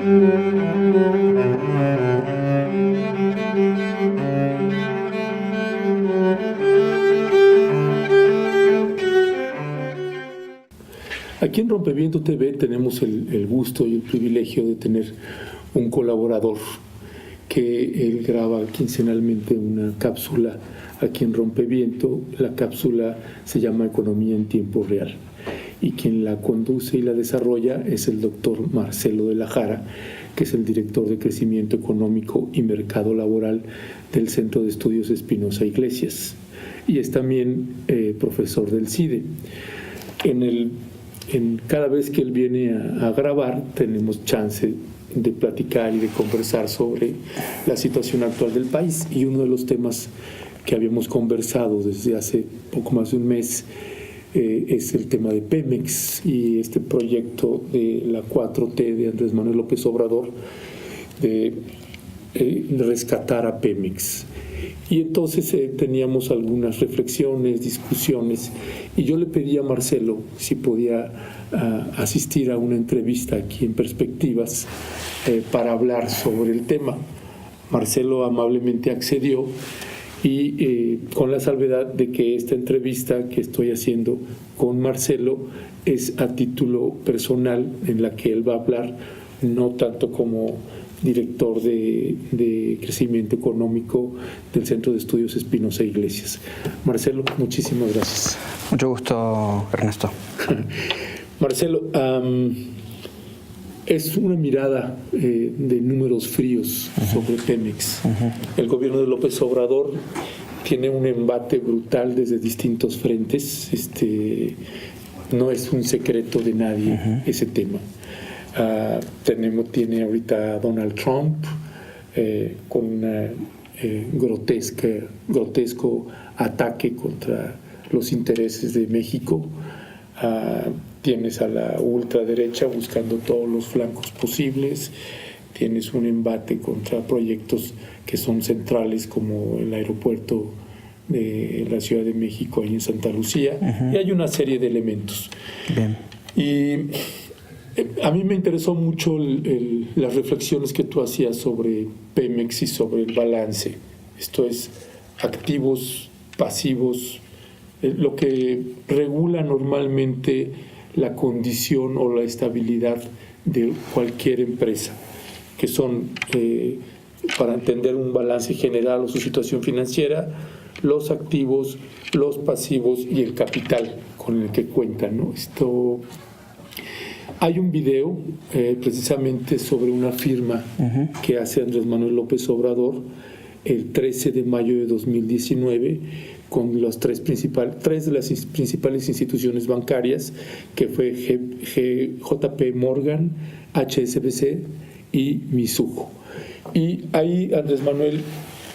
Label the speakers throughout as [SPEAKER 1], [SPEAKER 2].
[SPEAKER 1] Aquí en Rompeviento TV tenemos el gusto y el privilegio de tener un colaborador que él graba quincenalmente una cápsula aquí en Rompeviento. La cápsula se llama Economía en Tiempo Real y quien la conduce y la desarrolla es el doctor Marcelo de la Jara, que es el director de Crecimiento Económico y Mercado Laboral del Centro de Estudios Espinosa Iglesias, y es también profesor del CIDE. Cada vez que él viene a grabar tenemos chance de platicar y de conversar sobre la situación actual del país, y uno de los temas que habíamos conversado desde hace poco más de un mes es el tema de Pemex y este proyecto de la 4T de Andrés Manuel López Obrador de rescatar a Pemex. Y entonces teníamos algunas reflexiones, discusiones, y yo le pedí a Marcelo si podía asistir a una entrevista aquí en Perspectivas para hablar sobre el tema. Marcelo amablemente accedió, y con la salvedad de que esta entrevista que estoy haciendo con Marcelo es a título personal, en la que él va a hablar no tanto como director de Crecimiento Económico del Centro de Estudios Espinosa Iglesias. Marcelo, muchísimas gracias.
[SPEAKER 2] Mucho gusto, Ernesto.
[SPEAKER 1] Marcelo, es una mirada de números fríos sobre Pemex. El gobierno de López Obrador tiene un embate brutal desde distintos frentes. No es un secreto de nadie ese tema. Tiene ahorita a Donald Trump con un grotesco ataque contra los intereses de México. Tienes a la ultraderecha buscando todos los flancos posibles. Tienes un embate contra proyectos que son centrales, como el aeropuerto de la Ciudad de México ahí en Santa Lucía. Y hay una serie de elementos.
[SPEAKER 2] Bien.
[SPEAKER 1] Y a mí me interesó mucho las reflexiones que tú hacías sobre Pemex y sobre el balance. Esto es, activos, pasivos, lo que regula normalmente la condición o la estabilidad de cualquier empresa, que son, para entender un balance general o su situación financiera, los activos, los pasivos y el capital con el que cuentan, ¿no? Hay un video precisamente sobre una firma que hace Andrés Manuel López Obrador el 13 de mayo de 2019 con las tres de las principales instituciones bancarias, que fue JP Morgan, HSBC y Mizuho. Y ahí Andrés Manuel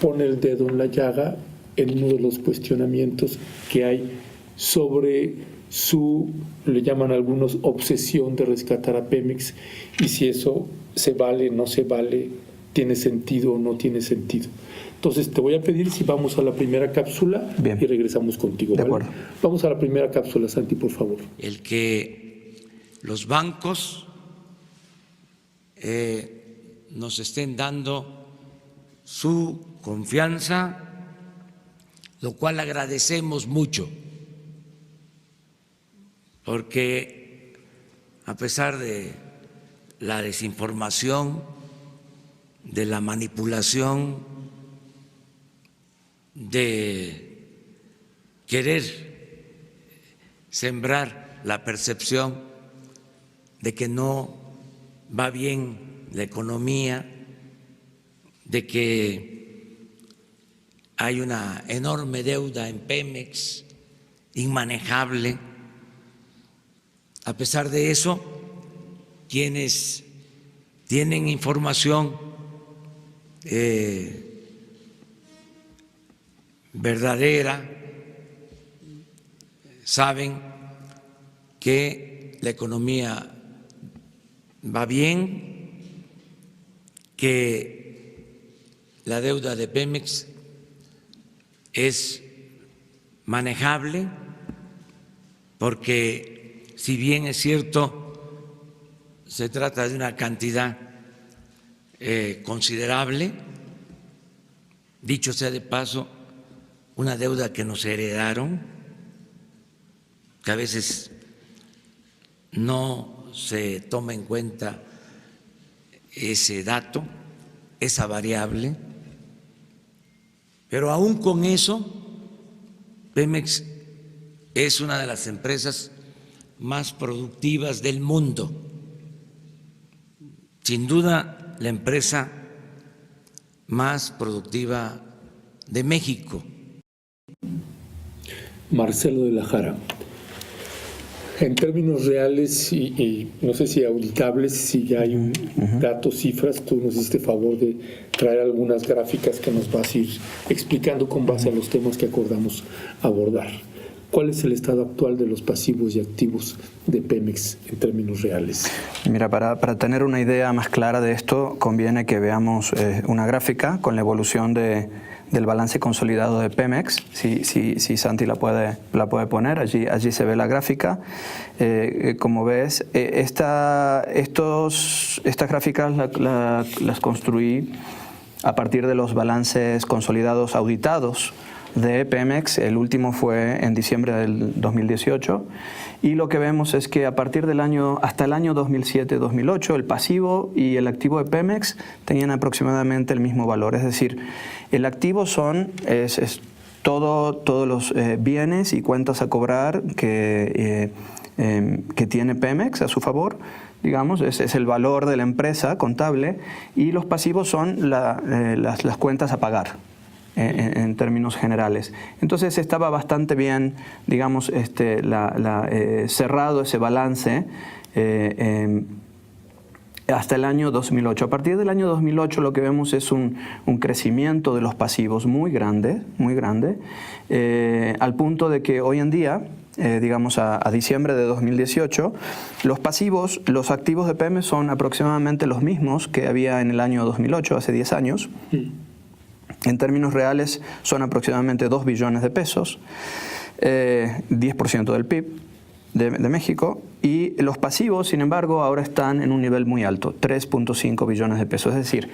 [SPEAKER 1] pone el dedo en la llaga en uno de los cuestionamientos que hay sobre le llaman algunos, obsesión de rescatar a Pemex, y si eso se vale, no se vale, tiene sentido o no tiene sentido. Entonces te voy a pedir si vamos a la primera cápsula.
[SPEAKER 2] Bien.
[SPEAKER 1] Y regresamos contigo.
[SPEAKER 2] De
[SPEAKER 1] ¿vale?
[SPEAKER 2] acuerdo.
[SPEAKER 1] Vamos a la primera cápsula, Santi, por favor.
[SPEAKER 3] El que los bancos nos estén dando su confianza, lo cual agradecemos mucho, porque a pesar de la desinformación, de la manipulación, de querer sembrar la percepción de que no va bien la economía, de que hay una enorme deuda en Pemex, inmanejable. A pesar de eso, quienes tienen información verdadera saben que la economía va bien, que la deuda de Pemex es manejable, porque si bien es cierto, se trata de una cantidad considerable. Dicho sea de paso, una deuda que nos heredaron, que a veces no se toma en cuenta ese dato, esa variable, pero aún con eso, Pemex es una de las empresas más productivas del mundo. Sin duda, la empresa más productiva de México.
[SPEAKER 1] Marcelo de la Jara, en términos reales y no sé si auditables, si ya hay datos, cifras, tú nos hiciste favor de traer algunas gráficas que nos vas a ir explicando con base a los temas que acordamos abordar. ¿Cuál es el estado actual de los pasivos y activos de Pemex en términos reales?
[SPEAKER 2] Mira, para tener una idea más clara de esto, conviene que veamos una gráfica con la evolución del balance consolidado de Pemex. Si Santi la puede poner, allí se ve la gráfica. Como ves, estas gráficas las construí a partir de los balances consolidados auditados de Pemex. El último fue en diciembre del 2018, y lo que vemos es que a partir del hasta el año 2007-2008 el pasivo y el activo de Pemex tenían aproximadamente el mismo valor. Es decir, el activo es todos los bienes y cuentas a cobrar que tiene Pemex a su favor, digamos, es el valor de la empresa contable, y los pasivos son las cuentas a pagar. En términos generales. Entonces estaba bastante bien, digamos, cerrado ese balance hasta el año 2008. A partir del año 2008 lo que vemos es un crecimiento de los pasivos muy grande, al punto de que hoy en día, digamos a diciembre de 2018, los activos de Pemex son aproximadamente los mismos que había en el año 2008, hace 10 años. En términos reales son aproximadamente 2 billones de pesos, 10% del PIB de México, y los pasivos, sin embargo, ahora están en un nivel muy alto, 3.5 billones de pesos. Es decir,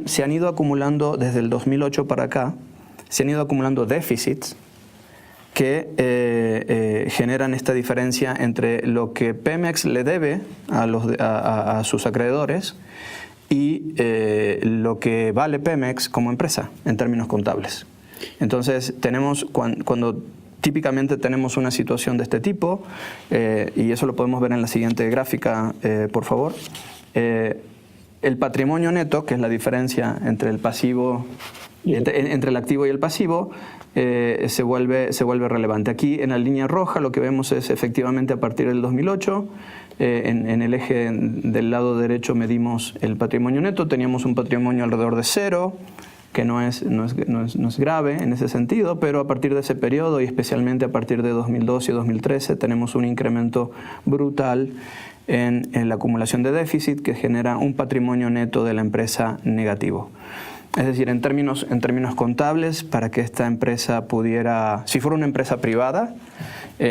[SPEAKER 2] se han ido acumulando desde el 2008 para acá, se han ido acumulando déficits que generan esta diferencia entre lo que Pemex le debe a sus acreedores y lo que vale Pemex como empresa en términos contables. Entonces, cuando típicamente tenemos una situación de este tipo, y eso lo podemos ver en la siguiente gráfica, por favor, el patrimonio neto, que es la diferencia entre el pasivo, entre el activo y el pasivo, se vuelve relevante. Aquí en la línea roja lo que vemos es efectivamente a partir del 2008, en el eje del lado derecho medimos el patrimonio neto, teníamos un patrimonio alrededor de 0, que no es grave en ese sentido, pero a partir de ese periodo y especialmente a partir de 2012 y 2013 tenemos un incremento brutal en la acumulación de déficit que genera un patrimonio neto de la empresa negativo. Es decir, en términos contables, para que esta empresa pudiera, si fuera una empresa privada,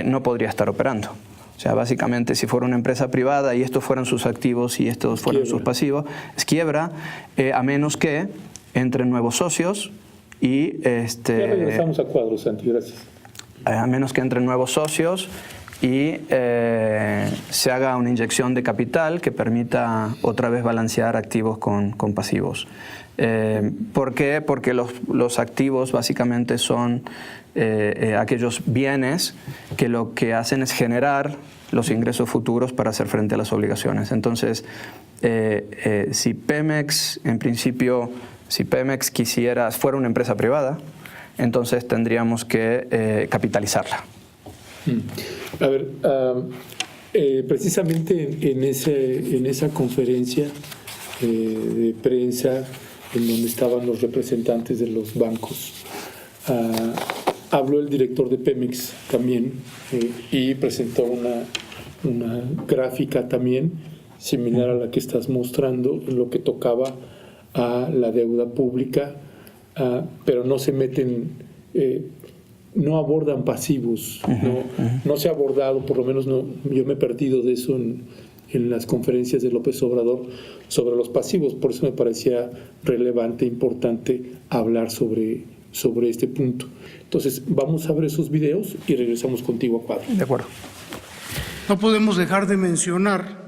[SPEAKER 2] no podría estar operando. O sea, básicamente, si fuera una empresa privada y estos fueran sus activos y estos fueran sus pasivos, es quiebra, a menos que entren nuevos socios y...
[SPEAKER 1] Ya regresamos a cuadros, Santi, gracias.
[SPEAKER 2] A menos que entren nuevos socios y se haga una inyección de capital que permita otra vez balancear activos con pasivos. ¿Por qué? Porque los activos básicamente son aquellos bienes que lo que hacen es generar los ingresos futuros para hacer frente a las obligaciones. Entonces, si Pemex, en principio, fuera una empresa privada, entonces tendríamos que capitalizarla.
[SPEAKER 1] A ver, precisamente en esa conferencia de prensa en donde estaban los representantes de los bancos, habló el director de Pemex también y presentó una gráfica también similar a la que estás mostrando, en lo que tocaba a la deuda pública, pero no se meten, no abordan pasivos, no se ha abordado, por lo menos no, yo me he perdido de eso en las conferencias de López Obrador sobre los pasivos. Por eso me parecía relevante, importante hablar sobre este punto. Entonces, vamos a ver esos videos y regresamos contigo a cuadro.
[SPEAKER 2] De acuerdo.
[SPEAKER 4] No podemos dejar de mencionar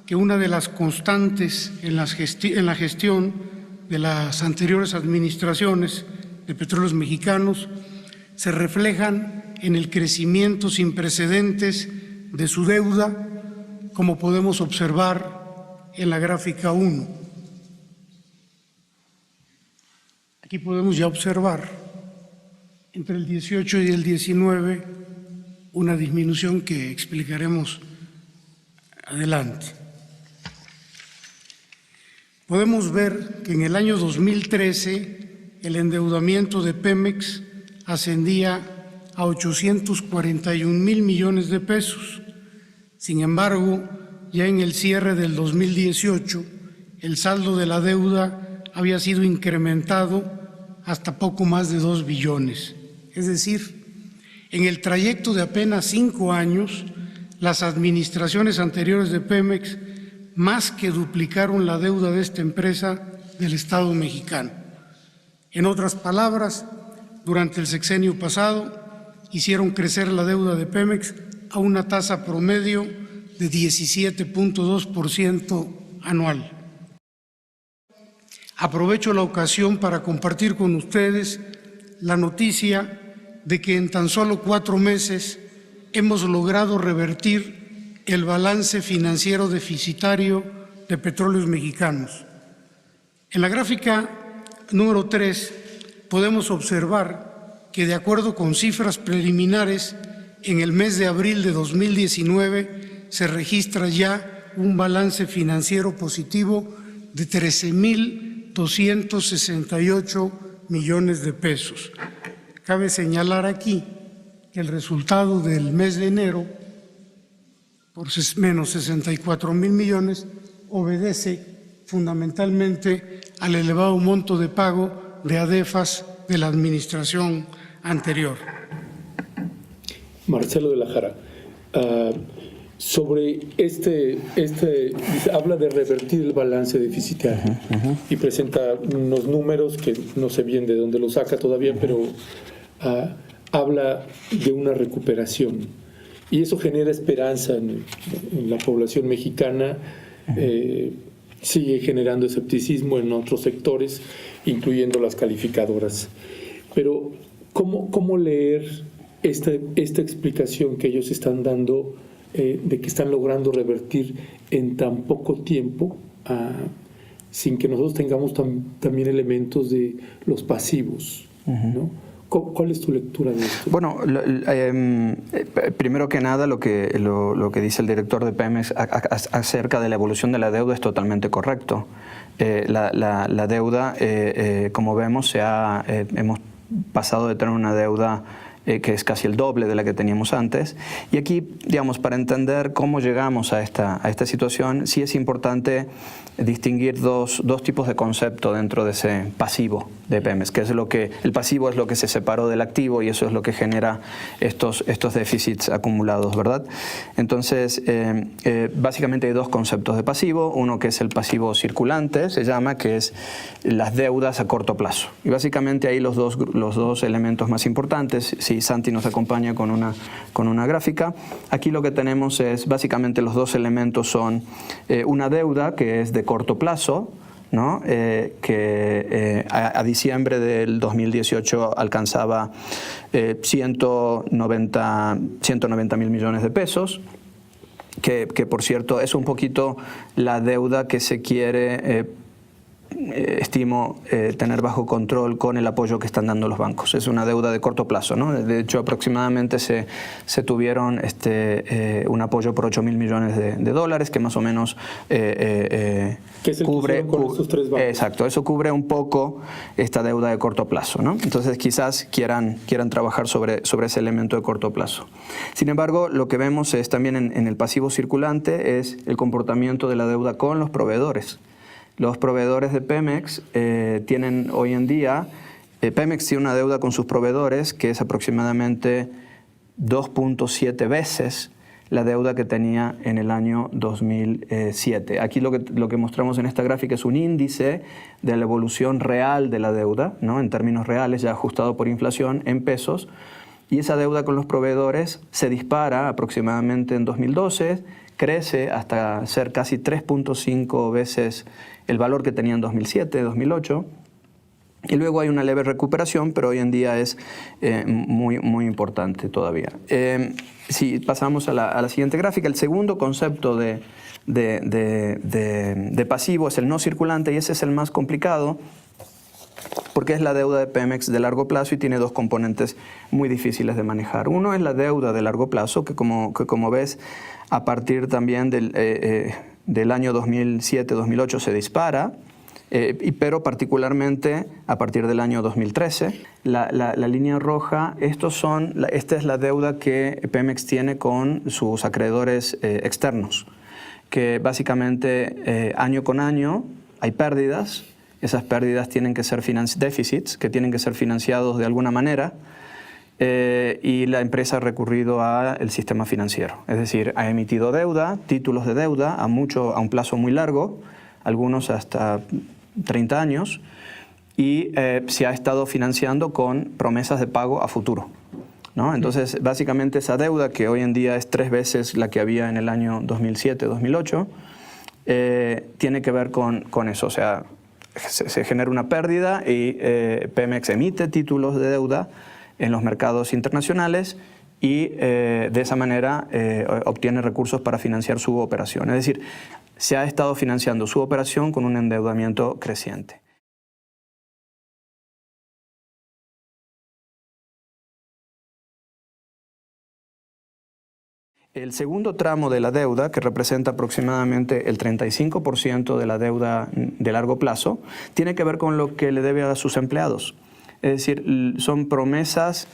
[SPEAKER 4] que una de las constantes en la gestión de las anteriores administraciones de Petróleos Mexicanos se reflejan en el crecimiento sin precedentes de su deuda, como podemos observar en la gráfica 1. Aquí podemos ya observar entre el 18 y el 19 una disminución que explicaremos adelante. Podemos ver que en el año 2013 el endeudamiento de Pemex ascendía a 841,000 millones de pesos. Sin embargo, ya en el cierre del 2018, el saldo de la deuda había sido incrementado hasta poco más de 2 billones. Es decir, en el trayecto de apenas 5 años, las administraciones anteriores de Pemex más que duplicaron la deuda de esta empresa del Estado mexicano. En otras palabras, durante el sexenio pasado, hicieron crecer la deuda de Pemex a una tasa promedio de 17.2% anual. Aprovecho la ocasión para compartir con ustedes la noticia de que en tan solo 4 meses hemos logrado revertir el balance financiero deficitario de Petróleos Mexicanos. En la gráfica número 3 podemos observar que, de acuerdo con cifras preliminares, en el mes de abril de 2019 se registra ya un balance financiero positivo de 13,268 millones de pesos. Cabe señalar aquí que el resultado del mes de enero, por menos 64,000 millones, obedece fundamentalmente al elevado monto de pago de ADEFAS de la administración anterior.
[SPEAKER 1] Marcelo de la Jara, sobre habla de revertir el balance deficitario y presenta unos números que no sé bien de dónde los saca todavía, pero habla de una recuperación y eso genera esperanza en la población mexicana. Sigue generando escepticismo en otros sectores, incluyendo las calificadoras. Pero, ¿cómo leer esta explicación que ellos están dando de que están logrando revertir en tan poco tiempo, sin que nosotros tengamos también elementos de los pasivos, ¿no? ¿Cuál es tu lectura de esto?
[SPEAKER 2] Bueno, primero que nada, lo que dice el director de Pemex acerca de la evolución de la deuda es totalmente correcto. La deuda, como vemos, hemos pasado de tener una deuda que es casi el doble de la que teníamos antes. Y aquí, digamos, para entender cómo llegamos a esta situación, sí es importante distinguir dos tipos de concepto dentro de ese pasivo de Pemex, que es el pasivo es lo que se separó del activo y eso es lo que genera estos déficits acumulados, ¿verdad? Entonces, básicamente hay 2 conceptos de pasivo, uno que es el pasivo circulante, se llama, que es las deudas a corto plazo. Y básicamente ahí los dos elementos más importantes, si Santi nos acompaña con una gráfica, aquí lo que tenemos es, básicamente los 2 elementos son una deuda que es de corto plazo, ¿no? Que a diciembre del 2018 alcanzaba 190,000 millones de pesos, que por cierto es un poquito la deuda que se quiere estimo tener bajo control con el apoyo que están dando los bancos. Es una deuda de corto plazo, ¿no? De hecho, aproximadamente se tuvieron un apoyo por 8,000 millones de dólares, que más o menos cubre
[SPEAKER 1] con estos 3 bancos.
[SPEAKER 2] Exacto, eso cubre un poco esta deuda de corto plazo, ¿no? Entonces quizás quieran trabajar sobre ese elemento de corto plazo. Sin embargo, lo que vemos es también en el pasivo circulante es el comportamiento de la deuda con los proveedores. Los proveedores de Pemex tienen hoy en día, Pemex tiene una deuda con sus proveedores que es aproximadamente 2.7 veces la deuda que tenía en el año 2007. Aquí lo que mostramos en esta gráfica es un índice de la evolución real de la deuda, ¿no? En términos reales, ya ajustado por inflación, en pesos. Y esa deuda con los proveedores se dispara aproximadamente en 2012, crece hasta ser casi 3.5 veces el valor que tenía en 2007, 2008. Y luego hay una leve recuperación, pero hoy en día es muy importante todavía. Si pasamos a la siguiente gráfica, el segundo concepto de pasivo es el no circulante, y ese es el más complicado porque es la deuda de Pemex de largo plazo y tiene dos componentes muy difíciles de manejar. Uno es la deuda de largo plazo, que como ves, a partir también del año 2007-2008 se dispara, pero particularmente a partir del año 2013. La línea roja, esta es la deuda que Pemex tiene con sus acreedores externos, que básicamente año con año hay pérdidas. Esas pérdidas tienen que ser déficits, que tienen que ser financiados de alguna manera, y la empresa ha recurrido al sistema financiero. Es decir, ha emitido deuda, títulos de deuda a un plazo muy largo, algunos hasta 30 años, y se ha estado financiando con promesas de pago a futuro, ¿no? Entonces, básicamente esa deuda, que hoy en día es 3 veces la que había en el año 2007-2008, tiene que ver con eso. O sea, se genera una pérdida y Pemex emite títulos de deuda en los mercados internacionales y de esa manera obtiene recursos para financiar su operación. Es decir, se ha estado financiando su operación con un endeudamiento creciente. El segundo tramo de la deuda, que representa aproximadamente el 35% de la deuda de largo plazo, tiene que ver con lo que le debe a sus empleados. Es decir, son promesas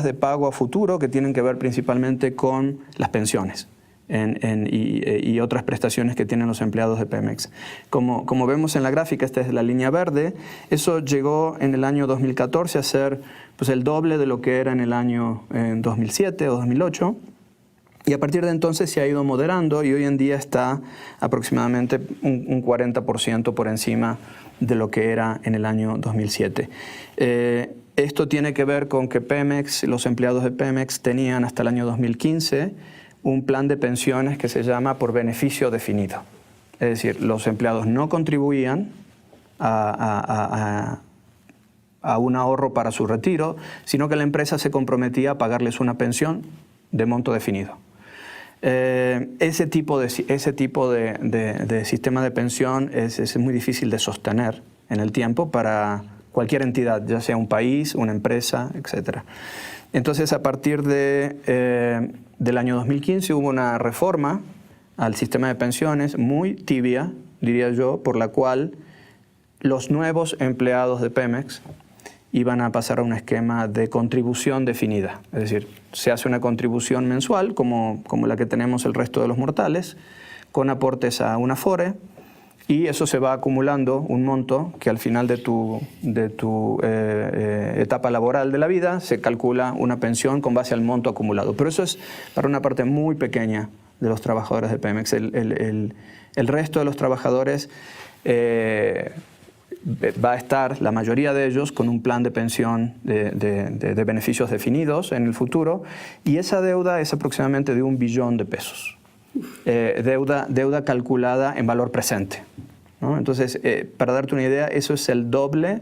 [SPEAKER 2] de pago a futuro que tienen que ver principalmente con las pensiones y otras prestaciones que tienen los empleados de Pemex. Como vemos en la gráfica, esta es la línea verde, eso llegó en el año 2014 a ser pues, el doble de lo que era en el año 2007 o 2008. Y a partir de entonces se ha ido moderando y hoy en día está aproximadamente un 40% por encima de lo que era en el año 2007. Esto tiene que ver con que Pemex, los empleados de Pemex tenían hasta el año 2015 un plan de pensiones que se llama por beneficio definido. Es decir, los empleados no contribuían a un ahorro para su retiro, sino que la empresa se comprometía a pagarles una pensión de monto definido. Ese tipo de sistema de pensión es muy difícil de sostener en el tiempo para cualquier entidad, ya sea un país, una empresa, etc. Entonces, a partir del año 2015 hubo una reforma al sistema de pensiones muy tibia, diría yo, por la cual los nuevos empleados de Pemex iban a pasar a un esquema de contribución definida. Es decir, se hace una contribución mensual, como la que tenemos el resto de los mortales, con aportes a una Afore, y eso se va acumulando un monto que al final de tu etapa laboral de la vida se calcula una pensión con base al monto acumulado. Pero eso es para una parte muy pequeña de los trabajadores de Pemex. El resto de los trabajadores va a estar, la mayoría de ellos, con un plan de pensión de beneficios definidos en el futuro, y esa deuda es aproximadamente de $1 billón. Deuda calculada en valor presente, ¿no? Entonces, para darte una idea, eso es el doble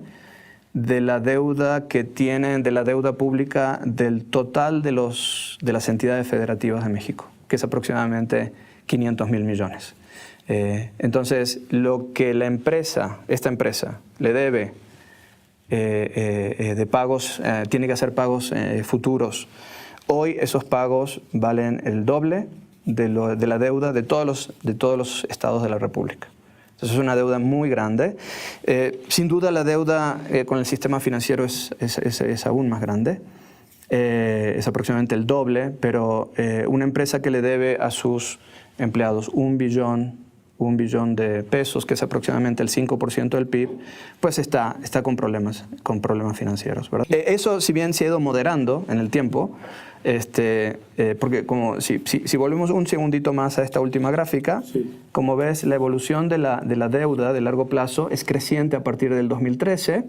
[SPEAKER 2] de la deuda que tienen, de la deuda pública del total de las entidades federativas de México, que es aproximadamente 500,000 millones. Entonces, lo que esta empresa le debe de pagos, tiene que hacer pagos futuros. Hoy esos pagos valen el doble de la deuda de todos los estados de la República. Entonces, es una deuda muy grande. Sin duda, la deuda con el sistema financiero es aún más grande. Es aproximadamente el doble, pero una empresa que le debe a sus empleados $1 1 billón de pesos, que es aproximadamente el 5% del PIB, pues está con problemas financieros, ¿verdad? Eso, si bien se ha ido moderando en el tiempo, porque como si volvemos un segundito más a esta última gráfica,
[SPEAKER 1] Sí.
[SPEAKER 2] como ves, la evolución de la deuda de largo plazo es creciente a partir del 2013,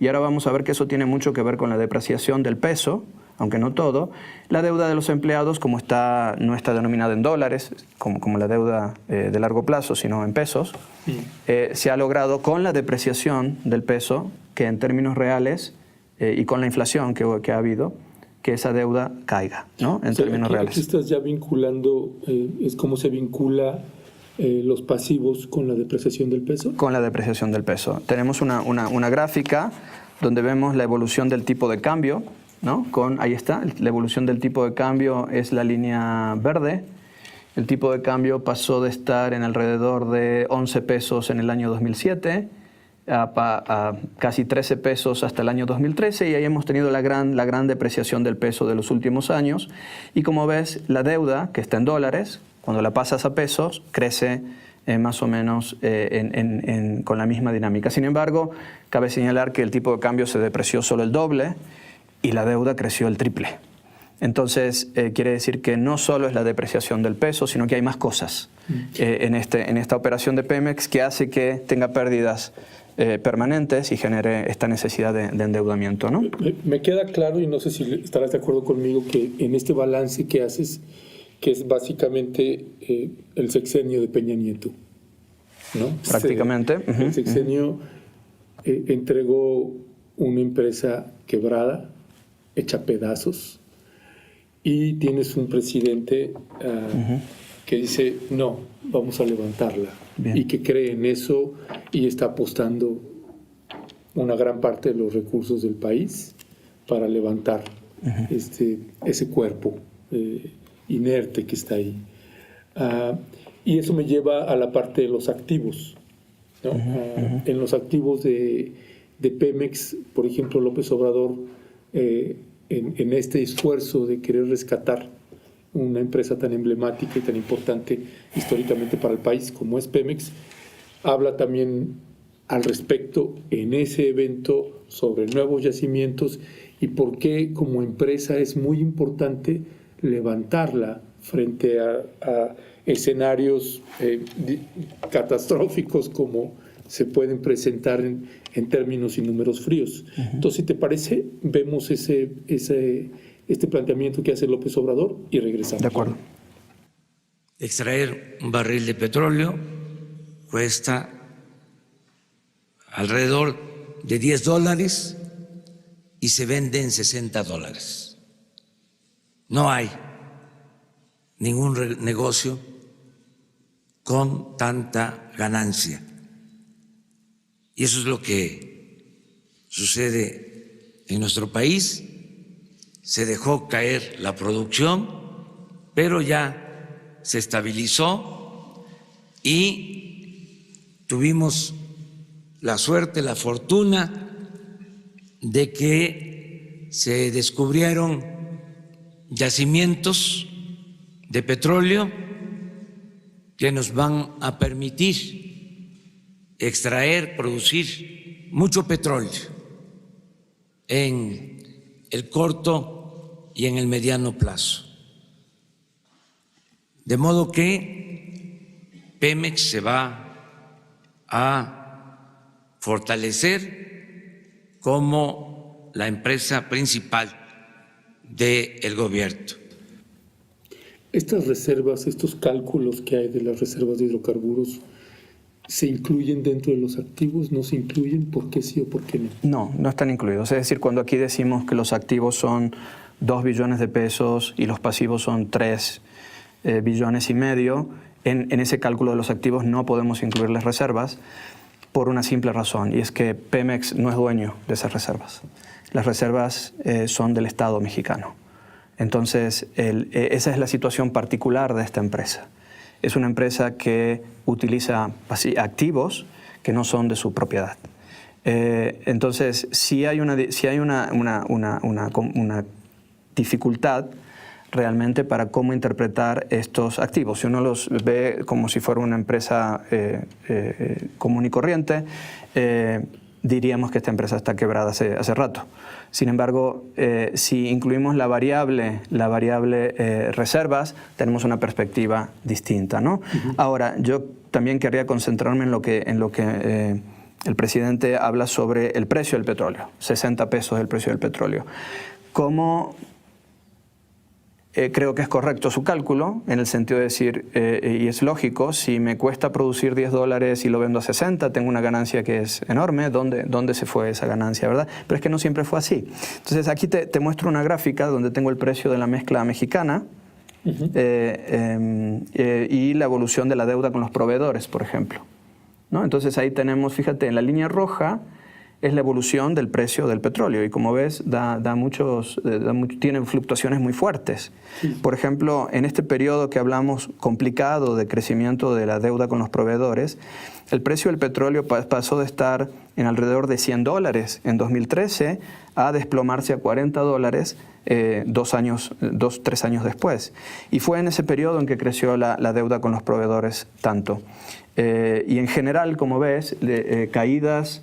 [SPEAKER 2] y ahora vamos a ver que eso tiene mucho que ver con la depreciación del peso, aunque no todo. La deuda de los empleados, como no está denominada en dólares, como la deuda de largo plazo, sino en pesos, se ha logrado con la depreciación del peso, que en términos reales, y con la inflación que ha habido, que esa deuda caiga, ¿no? En términos reales.
[SPEAKER 1] Aquí estás ya vinculando, es como se vincula los pasivos con la depreciación del peso.
[SPEAKER 2] Con la depreciación del peso. Tenemos una gráfica donde vemos la evolución del tipo de cambio, ¿no? Ahí está, la evolución del tipo de cambio es la línea verde. El tipo de cambio pasó de estar en alrededor de 11 pesos en el año 2007 a casi 13 pesos hasta el año 2013, y ahí hemos tenido la gran depreciación del peso de los últimos años. Y como ves, la deuda, que está en dólares, cuando la pasas a pesos, crece más o menos con la misma dinámica. Sin embargo, cabe señalar que el tipo de cambio se depreció solo el doble y la deuda creció el triple. Entonces, quiere decir que no solo es la depreciación del peso, sino que hay más cosas en esta operación de Pemex que hace que tenga pérdidas permanentes y genere esta necesidad de endeudamiento, ¿no?
[SPEAKER 1] Me queda claro, y no sé si estarás de acuerdo conmigo, que en este balance que haces, que es básicamente el sexenio de Peña Nieto, ¿no?
[SPEAKER 2] Prácticamente.
[SPEAKER 1] El sexenio entregó una empresa quebrada, hecha pedazos, y tienes un presidente que dice, no, vamos a levantarla.
[SPEAKER 2] Bien.
[SPEAKER 1] Y que cree en eso y está apostando una gran parte de los recursos del país para levantar ese cuerpo inerte que está ahí. Y eso me lleva a la parte de los activos, ¿no? En los activos de Pemex, por ejemplo, López Obrador, en este esfuerzo de querer rescatar una empresa tan emblemática y tan importante históricamente para el país como es Pemex, habla también al respecto en ese evento sobre nuevos yacimientos y por qué como empresa es muy importante levantarla frente a escenarios catastróficos como se pueden presentar en términos y números fríos. Entonces, si te parece, vemos este planteamiento que hace López Obrador y regresamos.
[SPEAKER 2] De acuerdo.
[SPEAKER 3] Extraer un barril de petróleo cuesta alrededor de $10 y se vende en $60. No hay ningún negocio con tanta ganancia. Y eso es lo que sucede en nuestro país. Se dejó caer la producción, pero ya se estabilizó y tuvimos la suerte, la fortuna de que se descubrieron yacimientos de petróleo que nos van a permitir extraer, producir mucho petróleo en el corto y en el mediano plazo. De modo que Pemex se va a fortalecer como la empresa principal del gobierno.
[SPEAKER 1] Estas reservas, estos cálculos que hay de las reservas de hidrocarburos, ¿se incluyen dentro de los activos? ¿No se incluyen? ¿Por qué sí o por qué no?
[SPEAKER 2] No, no están incluidos. Es decir, cuando aquí decimos que los activos son 2 billones de pesos y los pasivos son 3 billones y medio, en ese cálculo de los activos no podemos incluir las reservas por una simple razón, y es que Pemex no es dueño de esas reservas. Las reservas son del Estado mexicano. Entonces, esa es la situación particular de esta empresa. Es una empresa que utiliza activos que no son de su propiedad. Entonces, si hay una dificultad realmente para cómo interpretar estos activos. Si uno los ve como si fuera una empresa común y corriente, diríamos que esta empresa está quebrada hace rato. Sin embargo, si incluimos la variable reservas, tenemos una perspectiva distinta, ¿no? Ahora, yo también querría concentrarme en lo que el presidente habla sobre el precio del petróleo, 60 pesos el precio del petróleo. ¿Cómo? Creo que es correcto su cálculo, en el sentido de decir, y es lógico, si me cuesta producir $10 y lo vendo a 60, tengo una ganancia que es enorme. ¿Dónde se fue esa ganancia, verdad? Pero es que no siempre fue así. Entonces aquí te muestro una gráfica donde tengo el precio de la mezcla mexicana y la evolución de la deuda con los proveedores, por ejemplo, ¿no? Entonces ahí tenemos, fíjate, en la línea roja es la evolución del precio del petróleo y como ves tiene fluctuaciones muy fuertes. Por ejemplo, en este periodo que hablamos complicado de crecimiento de la deuda con los proveedores, el precio del petróleo pasó de estar en alrededor de $100 en 2013 a desplomarse a $40 3 años después. Y fue en ese periodo en que creció la deuda con los proveedores tanto. Y en general, como ves, caídas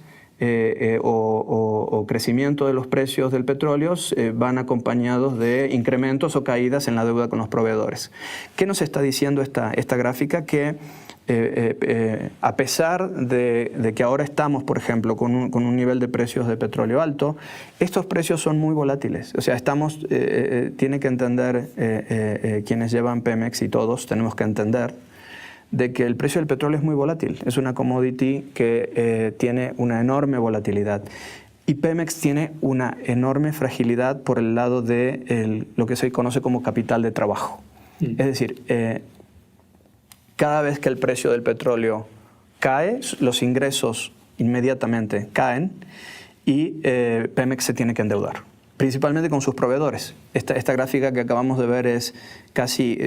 [SPEAKER 2] o crecimiento de los precios del petróleo van acompañados de incrementos o caídas en la deuda con los proveedores. ¿Qué nos está diciendo esta gráfica? Que a pesar de que ahora estamos, por ejemplo, con un nivel de precios de petróleo alto, estos precios son muy volátiles. O sea, tiene que entender quienes llevan Pemex y todos tenemos que entender de que el precio del petróleo es muy volátil. Es una commodity que tiene una enorme volatilidad. Y Pemex tiene una enorme fragilidad por el lado de lo que se conoce como capital de trabajo. Es decir, cada vez que el precio del petróleo cae, los ingresos inmediatamente caen y Pemex se tiene que endeudar, principalmente con sus proveedores. Esta gráfica que acabamos de ver es casi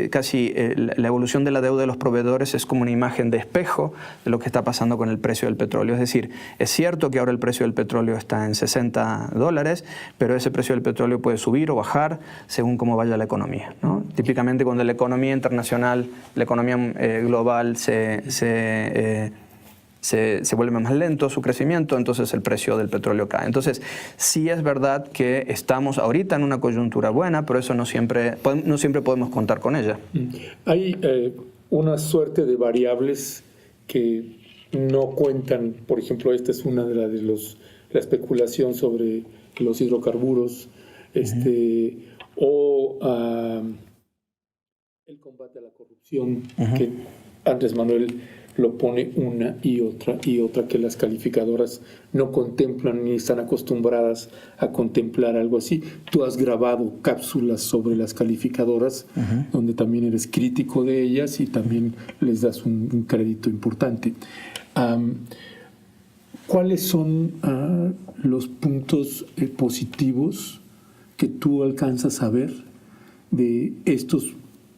[SPEAKER 2] la evolución de la deuda de los proveedores es como una imagen de espejo de lo que está pasando con el precio del petróleo. Es decir, es cierto que ahora el precio del petróleo está en $60, pero ese precio del petróleo puede subir o bajar según cómo vaya la economía, ¿no? Típicamente cuando la economía internacional, la economía global se vuelve más lento su crecimiento, entonces el precio del petróleo cae. Entonces, sí es verdad que estamos ahorita en una coyuntura buena, pero eso no siempre podemos contar con ella.
[SPEAKER 1] Hay una suerte de variables que no cuentan. Por ejemplo, esta es una de la especulación sobre los hidrocarburos, o el combate a la corrupción, que Andrés Manuel lo pone una y otra, que las calificadoras no contemplan ni están acostumbradas a contemplar algo así. Tú has grabado cápsulas sobre las calificadoras, donde también eres crítico de ellas y también les das un crédito importante. ¿Cuáles son los puntos positivos que tú alcanzas a ver de estos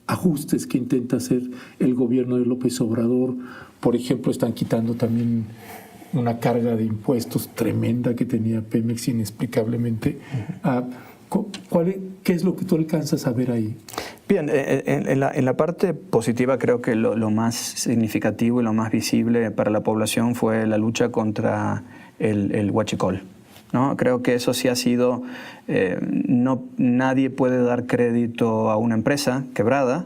[SPEAKER 1] ajustes que intenta hacer el gobierno de López Obrador? Por ejemplo, están quitando también una carga de impuestos tremenda que tenía Pemex inexplicablemente. ¿Qué es lo que tú alcanzas a ver ahí?
[SPEAKER 2] Bien, en la parte positiva creo que lo más significativo y lo más visible para la población fue la lucha contra el huachicol, ¿no? Creo que eso sí ha sido, nadie puede dar crédito a una empresa quebrada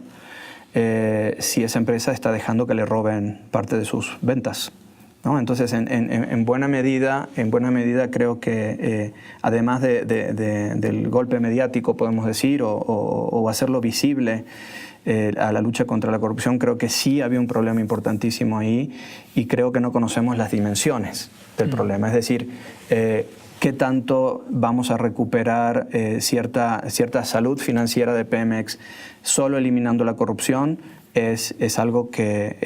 [SPEAKER 2] si esa empresa está dejando que le roben parte de sus ventas, ¿no? Entonces, en buena medida creo que además del golpe mediático, podemos decir, o hacerlo visible a la lucha contra la corrupción, creo que sí había un problema importantísimo ahí y creo que no conocemos las dimensiones del problema. Es decir, ¿qué tanto vamos a recuperar cierta salud financiera de Pemex solo eliminando la corrupción? Es algo que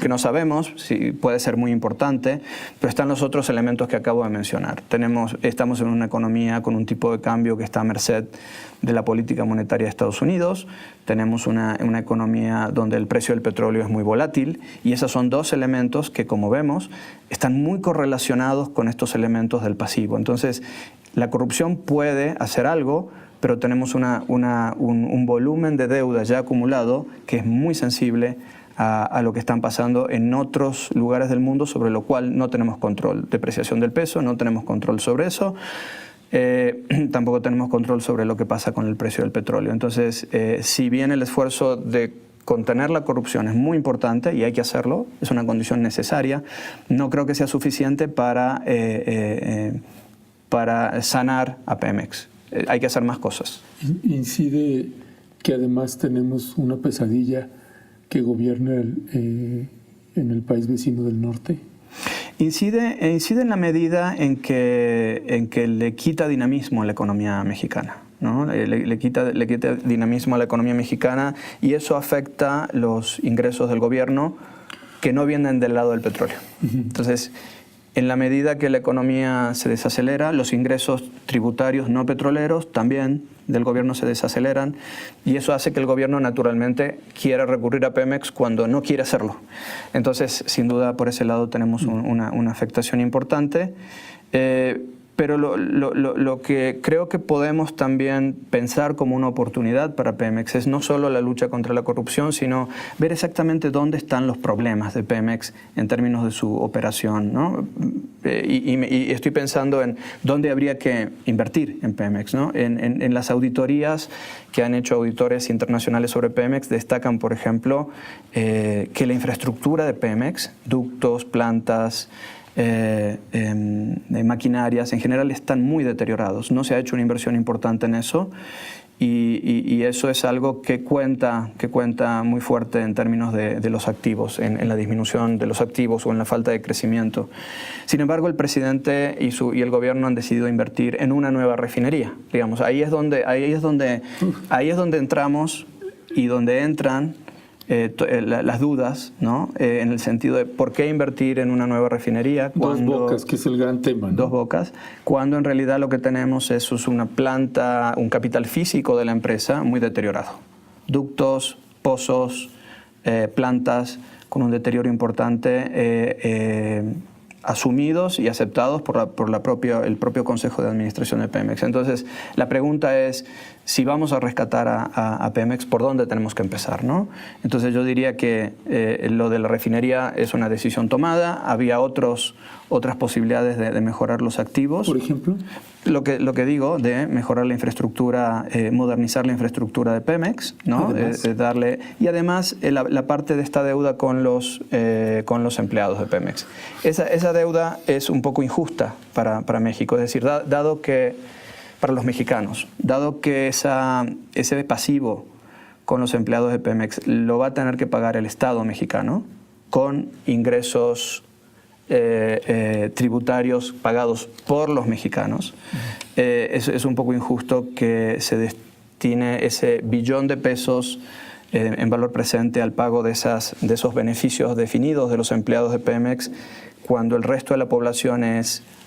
[SPEAKER 2] no sabemos, sí, puede ser muy importante, pero están los otros elementos que acabo de mencionar. Estamos en una economía con un tipo de cambio que está a merced de la política monetaria de Estados Unidos, tenemos una economía donde el precio del petróleo es muy volátil y esos son dos elementos que, como vemos, están muy correlacionados con estos elementos del pasivo. Entonces, la corrupción puede hacer algo, pero tenemos un volumen de deuda ya acumulado que es muy sensible a lo que están pasando en otros lugares del mundo, sobre lo cual no tenemos control. Depreciación del peso, no tenemos control sobre eso. Tampoco tenemos control sobre lo que pasa con el precio del petróleo. Entonces, si bien el esfuerzo de contener la corrupción es muy importante y hay que hacerlo, es una condición necesaria, no creo que sea suficiente para sanar a Pemex. Hay que hacer más cosas.
[SPEAKER 1] Incide que además tenemos una pesadilla que gobierna en el país vecino del norte.
[SPEAKER 2] Incide en la medida en que le quita dinamismo a la economía mexicana, ¿no? Le quita dinamismo a la economía mexicana y eso afecta los ingresos del gobierno que no vienen del lado del petróleo. Entonces, en la medida que la economía se desacelera, los ingresos tributarios no petroleros también del gobierno se desaceleran y eso hace que el gobierno naturalmente quiera recurrir a Pemex cuando no quiere hacerlo. Entonces, sin duda, por ese lado tenemos una afectación importante. Pero lo que creo que podemos también pensar como una oportunidad para Pemex es no solo la lucha contra la corrupción, sino ver exactamente dónde están los problemas de Pemex en términos de su operación, ¿no? Y estoy pensando en dónde habría que invertir en Pemex, ¿no? En las auditorías que han hecho auditores internacionales sobre Pemex destacan, por ejemplo, que la infraestructura de Pemex, ductos, plantas, maquinarias en general están muy deteriorados. No se ha hecho una inversión importante en eso y eso es algo que cuenta muy fuerte en términos de los activos, en la disminución de los activos o en la falta de crecimiento. Sin embargo, el presidente y el gobierno han decidido invertir en una nueva refinería. Digamos, ahí es donde entramos y donde entran las dudas, ¿no? En el sentido de por qué invertir en una nueva refinería.
[SPEAKER 1] Dos Bocas, que es el gran tema, ¿no?
[SPEAKER 2] Dos Bocas, cuando en realidad lo que tenemos es una planta, un capital físico de la empresa muy deteriorado. Ductos, pozos, plantas con un deterioro importante asumidos y aceptados por el propio Consejo de Administración de Pemex. Entonces, la pregunta es, si vamos a rescatar a Pemex, ¿por dónde tenemos que empezar, ¿no? Entonces, yo diría que lo de la refinería es una decisión tomada. Había otras posibilidades de mejorar los activos.
[SPEAKER 1] ¿Por ejemplo?
[SPEAKER 2] Lo que digo de mejorar la infraestructura, modernizar la infraestructura de Pemex, ¿no? Y además la parte de esta deuda con los empleados de Pemex. Esa deuda es un poco injusta para México, es decir, dado que para los mexicanos, dado que ese pasivo con los empleados de Pemex lo va a tener que pagar el Estado mexicano con ingresos tributarios pagados por los mexicanos. Es un poco injusto que se destine ese billón de pesos en valor presente al pago de esos beneficios definidos de los empleados de Pemex, cuando el resto de la población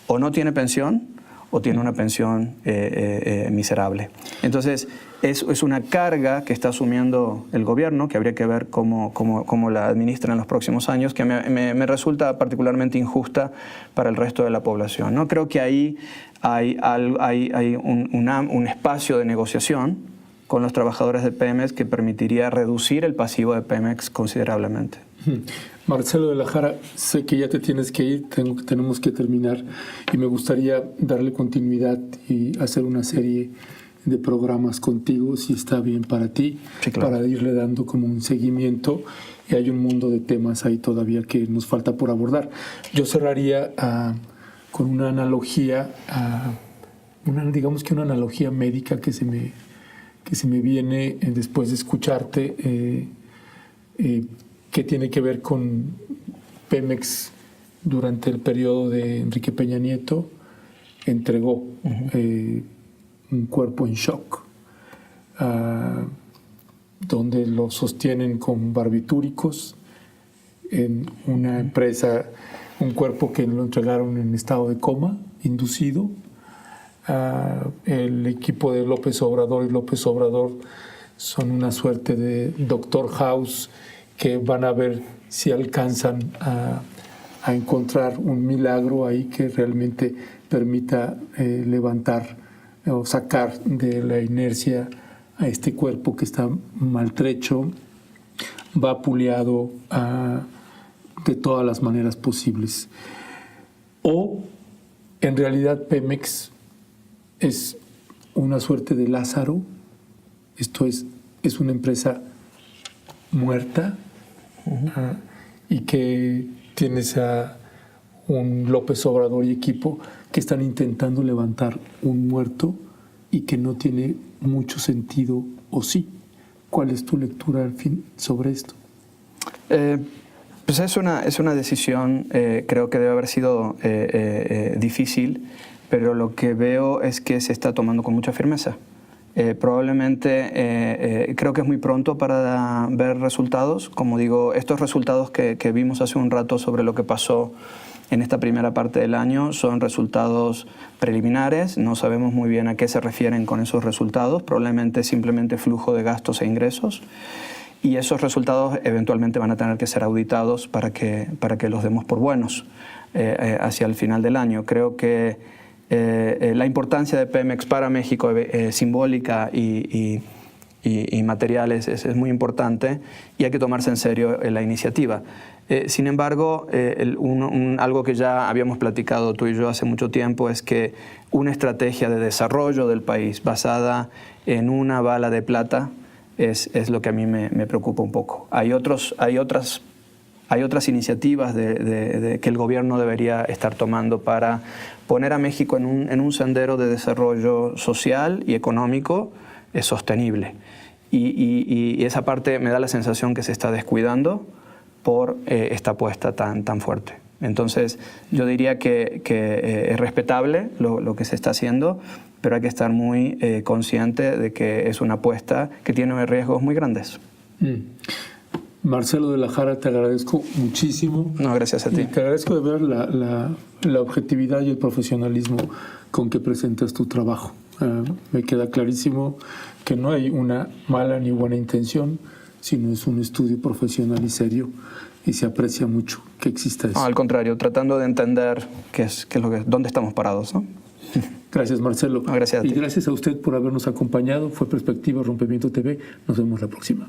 [SPEAKER 2] o no tiene pensión o tiene una pensión miserable. Entonces, es una carga que está asumiendo el gobierno, que habría que ver cómo la administra en los próximos años, que me resulta particularmente injusta para el resto de la población, ¿no? Creo que ahí hay un espacio de negociación con los trabajadores de Pemex que permitiría reducir el pasivo de Pemex considerablemente.
[SPEAKER 1] Marcelo de la Jara, sé que ya te tienes que ir, tenemos que terminar y me gustaría darle continuidad y hacer una serie de programas contigo, si está bien para ti, sí, claro, para irle dando como un seguimiento, y hay un mundo de temas ahí todavía que nos falta por abordar. Yo cerraría con una analogía, digamos que una analogía médica que se me viene después de escucharte, que tiene que ver con Pemex. Durante el periodo de Enrique Peña Nieto entregó un cuerpo en shock, donde lo sostienen con barbitúricos en una empresa, un cuerpo que lo entregaron en estado de coma inducido. El equipo de López Obrador y López Obrador son una suerte de Doctor House, que van a ver si alcanzan a encontrar un milagro ahí que realmente permita levantar o sacar de la inercia a este cuerpo que está maltrecho, vapuleado de todas las maneras posibles. O en realidad Pemex es una suerte de Lázaro, esto es una empresa muerta, y que tienes a un López Obrador y equipo que están intentando levantar un muerto y que no tiene mucho sentido, ¿o sí? ¿Cuál es tu lectura al fin sobre esto?
[SPEAKER 2] Pues es una decisión, creo que debe haber sido difícil, pero lo que veo es que se está tomando con mucha firmeza. Probablemente creo que es muy pronto para ver resultados. Como digo, estos resultados que vimos hace un rato sobre lo que pasó en esta primera parte del año son resultados preliminares. No sabemos muy bien a qué se refieren con esos resultados. Probablemente simplemente flujo de gastos e ingresos. Y esos resultados eventualmente van a tener que ser auditados para que los demos por buenos hacia el final del año. Creo que la importancia de Pemex para México, simbólica y materiales, es muy importante y hay que tomarse en serio la iniciativa. Sin embargo, algo que ya habíamos platicado tú y yo hace mucho tiempo es que una estrategia de desarrollo del país basada en una bala de plata es lo que a mí me preocupa un poco. Hay otras iniciativas que el gobierno debería estar tomando para poner a México en un sendero de desarrollo social y económico sostenible. Y esa parte me da la sensación que se está descuidando por esta apuesta tan fuerte. Entonces, yo diría que es respetable lo que se está haciendo, pero hay que estar muy consciente de que es una apuesta que tiene riesgos muy grandes.
[SPEAKER 1] Marcelo de la Jara, te agradezco muchísimo.
[SPEAKER 2] No, gracias a ti.
[SPEAKER 1] Y te agradezco de ver la objetividad y el profesionalismo con que presentas tu trabajo. Me queda clarísimo que no hay una mala ni buena intención, sino es un estudio profesional y serio, y se aprecia mucho que exista eso.
[SPEAKER 2] No, al contrario, tratando de entender dónde estamos parados, ¿no?
[SPEAKER 1] Gracias, Marcelo.
[SPEAKER 2] No, gracias a ti.
[SPEAKER 1] Y gracias a usted por habernos acompañado. Fue Perspectiva Rompimiento TV. Nos vemos la próxima.